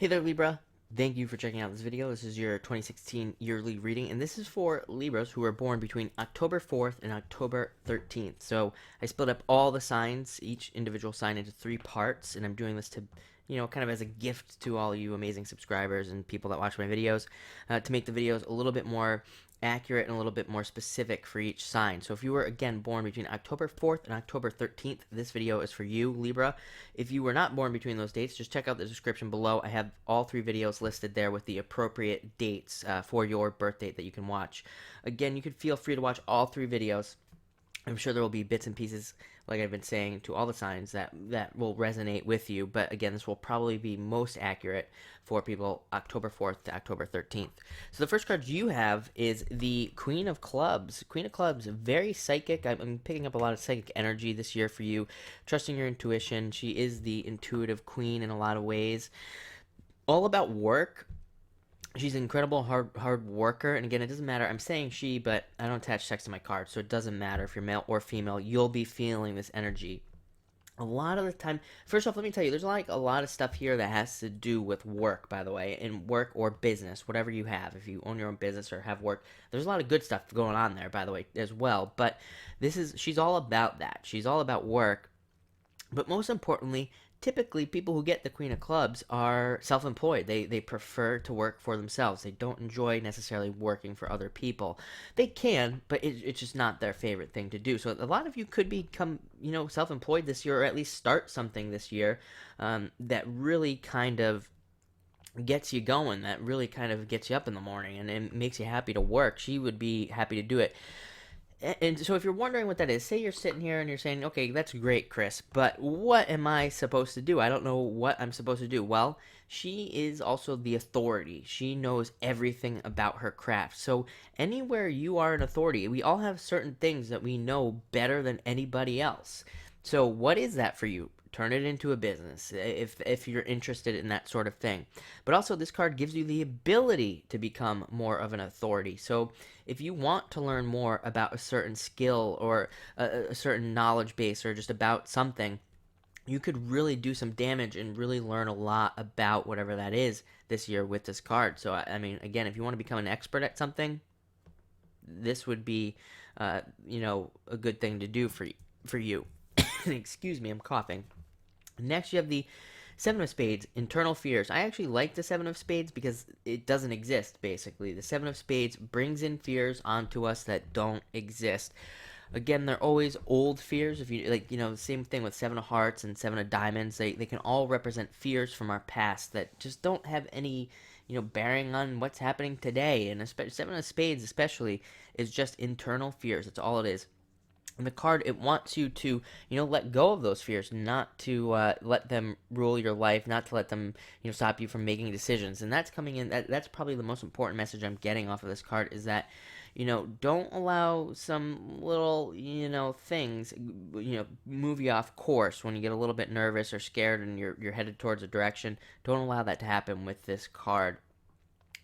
Hey there, Libra. Thank you for checking out this video. This is your 2016 yearly reading, and this is for Libras who were born between October 4th and October 13th. So I split up all the signs, each individual sign, into three parts, and I'm doing this to, kind of as a gift to all you amazing subscribers and people that watch my videos, to make the videos a little bit more accurate and a little bit more specific for each sign. So if you were, again, born between October 4th and October 13th, this video is for you, Libra. If you were not born between those dates, just check out the description below. I have all three videos listed there with the appropriate dates for your birth date that you can watch. Again, you can feel free to watch all three videos. I'm sure there will be bits and pieces, like I've been saying, to all the signs that will resonate with you. But again, this will probably be most accurate for people October 4th to October 13th. So the first card you have is the Queen of Clubs. Queen of Clubs, very psychic. I'm picking up a lot of psychic energy this year for you. Trusting your intuition. She is the intuitive queen in a lot of ways. All about work. She's an incredible hard worker, and again, it doesn't matter. I'm saying she, but I don't attach sex to my card, so it doesn't matter if you're male or female. You'll be feeling this energy a lot of the time. First off, let me tell you, there's like a lot of stuff here that has to do with work, by the way, in work or business, whatever you have. If you own your own business or have work, there's a lot of good stuff going on there, by the way, as well. But she's all about that. She's all about work, but most importantly, typically people who get the Queen of Clubs are self-employed. They prefer to work for themselves. They don't enjoy necessarily working for other people. They can, but it's just not their favorite thing to do. So a lot of you could become, self-employed this year, or at least start something this year that really kind of gets you going, that really kind of gets you up in the morning and it makes you happy to work. She would be happy to do it. And so if you're wondering what that is, say you're sitting here and you're saying, okay, that's great, Chris, but what am I supposed to do? I don't know what I'm supposed to do. Well, she is also the authority. She knows everything about her craft. So anywhere you are an authority, we all have certain things that we know better than anybody else. So what is that for you? Turn it into a business if you're interested in that sort of thing. But also, this card gives you the ability to become more of an authority. So if you want to learn more about a certain skill or a certain knowledge base or just about something, you could really do some damage and really learn a lot about whatever that is this year with this card. So I mean, again, if you want to become an expert at something, this would be a good thing to do for you. Excuse me, I'm coughing. Next, you have the Seven of Spades, internal fears. I actually like the Seven of Spades because it doesn't exist, basically. The Seven of Spades brings in fears onto us that don't exist. Again, they're always old fears. If you the same thing with Seven of Hearts and Seven of Diamonds. They can all represent fears from our past that just don't have any bearing on what's happening today. And especially Seven of Spades, especially, is just internal fears. That's all it is. And the card, it wants you to let go of those fears, not to let them rule your life, not to let them stop you from making decisions. And that's coming in, that's probably the most important message I'm getting off of this card, is that don't allow some little things move you off course when you get a little bit nervous or scared and you're headed towards a direction. Don't allow that to happen with this card.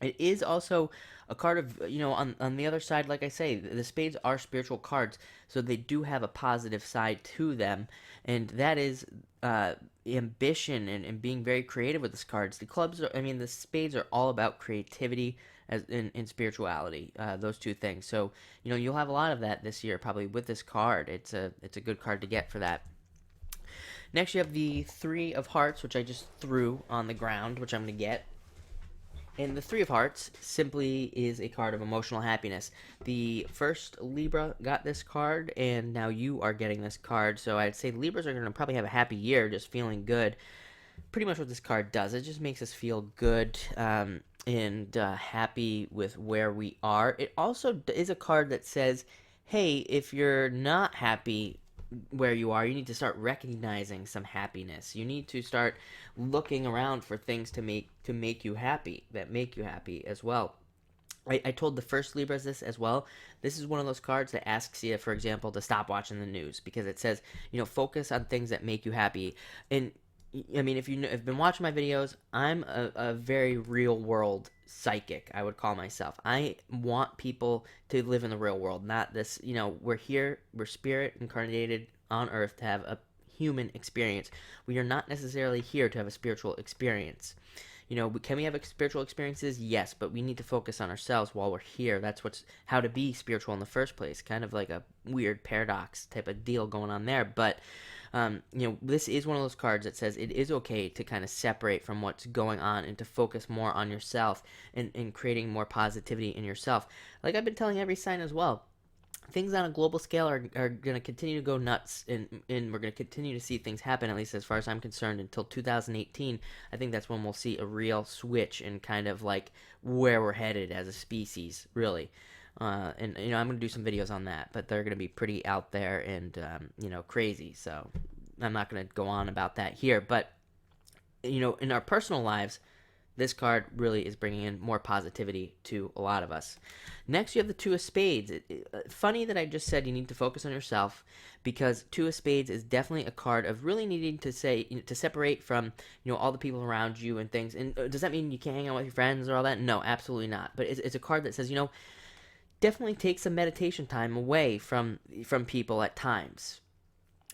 It is also a card of, on the other side, like I say, the spades are spiritual cards, so they do have a positive side to them, and that is ambition and being very creative with these cards. The spades are all about creativity as in spirituality, those two things. So, you'll have a lot of that this year, probably, with this card. It's a good card to get for that. Next, you have the Three of Hearts, which I just threw on the ground, which I'm going to get. And the Three of Hearts simply is a card of emotional happiness. The first Libra got this card, and now you are getting this card. So I'd say Libras are going to probably have a happy year, just feeling good. Pretty much what this card does. It just makes us feel good and happy with where we are. It also is a card that says, hey, if you're not happy where you are, you need to start recognizing some happiness. You need to start looking around for things to make you happy, that make you happy as well. I told the first Libras this as well. This is one of those cards that asks you, for example, to stop watching the news, because it says, focus on things that make you happy. And I mean, if you've been watching my videos, I'm a very real world psychic, I would call myself. I want people to live in the real world, not this, we're here, we're spirit incarnated on earth to have a human experience. We are not necessarily here to have a spiritual experience. Can we have spiritual experiences? Yes, but we need to focus on ourselves while we're here. That's how to be spiritual in the first place. Kind of like a weird paradox type of deal going on there. But this is one of those cards that says it is okay to kind of separate from what's going on and to focus more on yourself and creating more positivity in yourself. Like I've been telling every sign as well, things on a global scale are going to continue to go nuts, and we're going to continue to see things happen, at least as far as I'm concerned, until 2018. I think that's when we'll see a real switch in kind of like where we're headed as a species, really. And I'm going to do some videos on that, but they're going to be pretty out there and crazy, so I'm not going to go on about that here. But in our personal lives, this card really is bringing in more positivity to a lot of us. Next, you have the Two of Spades. Funny that I just said you need to focus on yourself, because Two of Spades is definitely a card of really needing to separate from all the people around you and things. And does that mean you can't hang out with your friends or all that? No, absolutely not. But it's a card that says definitely take some meditation time away from people at times,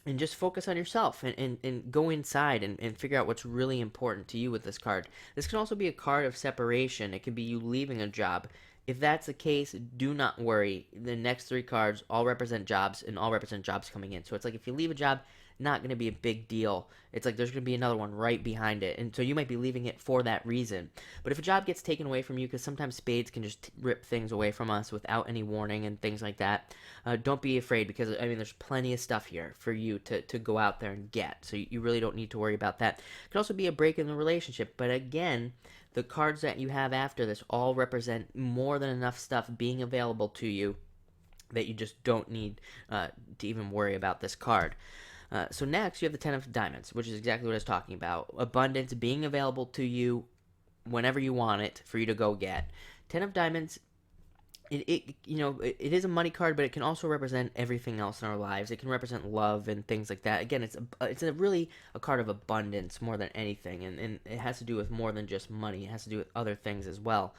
and just focus on yourself and go inside and figure out what's really important to you with this card. This can also be a card of separation. It could be you leaving a job. If that's the case, do not worry. The next three cards all represent jobs and all represent jobs coming in. So it's like if you leave a job, not going to be a big deal. It's like there's going to be another one right behind it. And so you might be leaving it for that reason. But if a job gets taken away from you, because sometimes spades can just rip things away from us without any warning and things like that, don't be afraid, because, there's plenty of stuff here for you to go out there and get. So you really don't need to worry about that. It could also be a break in the relationship. But again, the cards that you have after this all represent more than enough stuff being available to you that you just don't need to even worry about this card. So next, you have the Ten of Diamonds, which is exactly what I was talking about. Abundance being available to you whenever you want it for you to go get. Ten of Diamonds, it is a money card, but it can also represent everything else in our lives. It can represent love and things like that. Again, it's really a card of abundance more than anything, and it has to do with more than just money. It has to do with other things as well.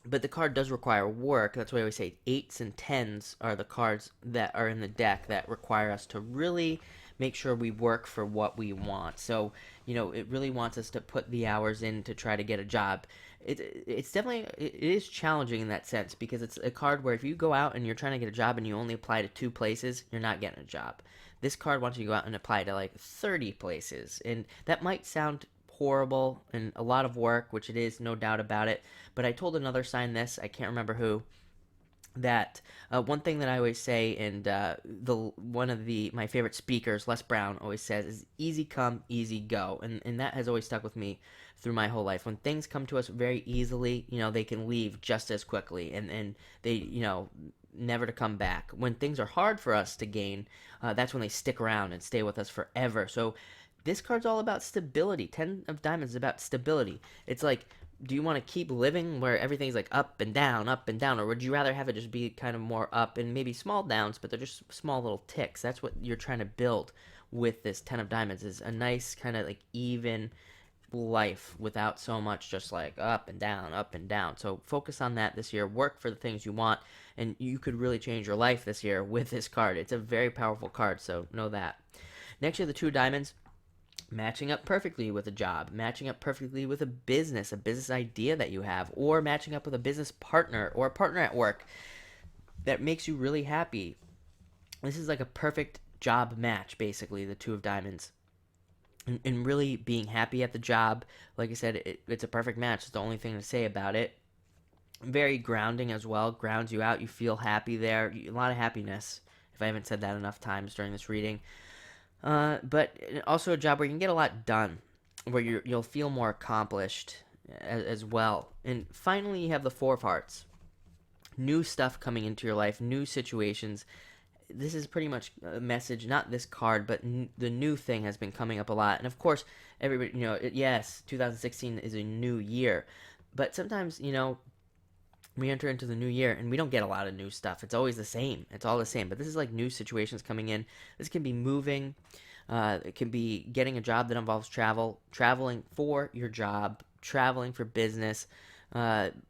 But the card does require work. That's why I always say 8s and 10s are the cards that are in the deck that require us to really make sure we work for what we want. So, it really wants us to put the hours in to try to get a job. It's definitely, it is challenging in that sense, because it's a card where if you go out and you're trying to get a job and you only apply to 2 places, you're not getting a job. This card wants you to go out and apply to like 30 places. And that might sound horrible and a lot of work, which it is, no doubt about it. But I told another sign this, I can't remember who, that one thing that I always say, and one of my favorite speakers, Les Brown, always says is easy come, easy go, and that has always stuck with me through my whole life. When things come to us very easily, they can leave just as quickly, and they never to come back. When things are hard for us to gain, that's when they stick around and stay with us forever. So this card's all about stability. Ten of Diamonds is about stability. It's like, do you want to keep living where everything's like up and down, or would you rather have it just be kind of more up and maybe small downs, but they're just small little ticks? That's what you're trying to build with this Ten of Diamonds, is a nice kind of like even life without so much just like up and down, up and down. So focus on that this year. Work for the things you want, and you could really change your life this year with this card. It's a very powerful card, so know that. Next, you have the Two of Diamonds. Matching up perfectly with a job, matching up perfectly with a business idea that you have, or matching up with a business partner or a partner at work that makes you really happy. This is like a perfect job match, basically, the Two of Diamonds. And really being happy at the job, like I said, it's a perfect match. It's the only thing to say about it. Very grounding as well, grounds you out. You feel happy there, a lot of happiness, if I haven't said that enough times during this reading. But also a job where you can get a lot done, where you'll feel more accomplished as well. And finally, you have the Four of Hearts. New stuff coming into your life, new situations. This is pretty much a message, not this card, but the new thing has been coming up a lot. And of course, everybody, yes, 2016 is a new year. But sometimes, we enter into the new year and we don't get a lot of new stuff. It's always the same. It's all the same. But this is like new situations coming in. This can be moving. It can be getting a job that involves traveling for your job, traveling for business,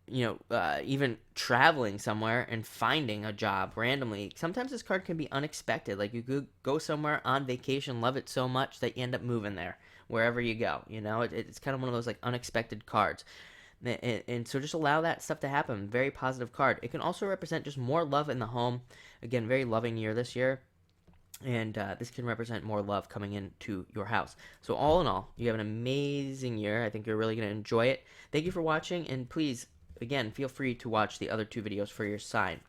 even traveling somewhere and finding a job randomly. Sometimes this card can be unexpected. Like you could go somewhere on vacation, love it so much that you end up moving there wherever you go. You know, it's kind of one of those like unexpected cards. And so just allow that stuff to happen. Very positive card. It can also represent just more love in the home. Again, very loving year this year. And this can represent more love coming into your house. So all in all, you have an amazing year. I think you're really going to enjoy it. Thank you for watching, and please, again, feel free to watch the other two videos for your sign.